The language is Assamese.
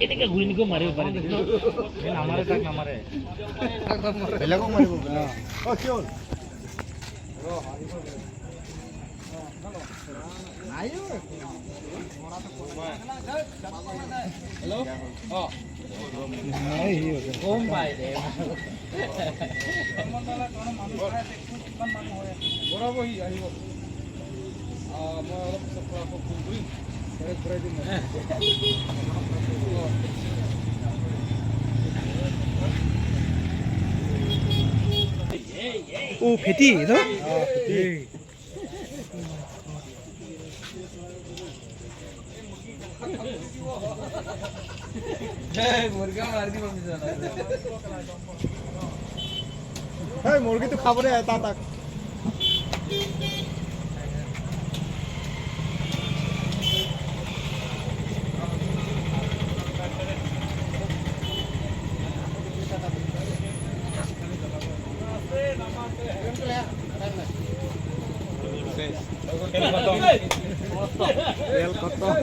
এনেকে ঘূৰি নিকো মাৰিব পাৰি নামাৰে তাক নামাৰে বেলেগক মাৰিব অ কি হ'ল হেল্ল' অ কম পাই দে বৰাবহি আহিব মই অলপ পিছত ফোন কৰিম ঘূৰাই দিম ও ফেটি ন মুৰ্গা মাৰি দিব বিচাৰা এই মুৰ্গীটো খাবলৈ এটা তাক তেল খতম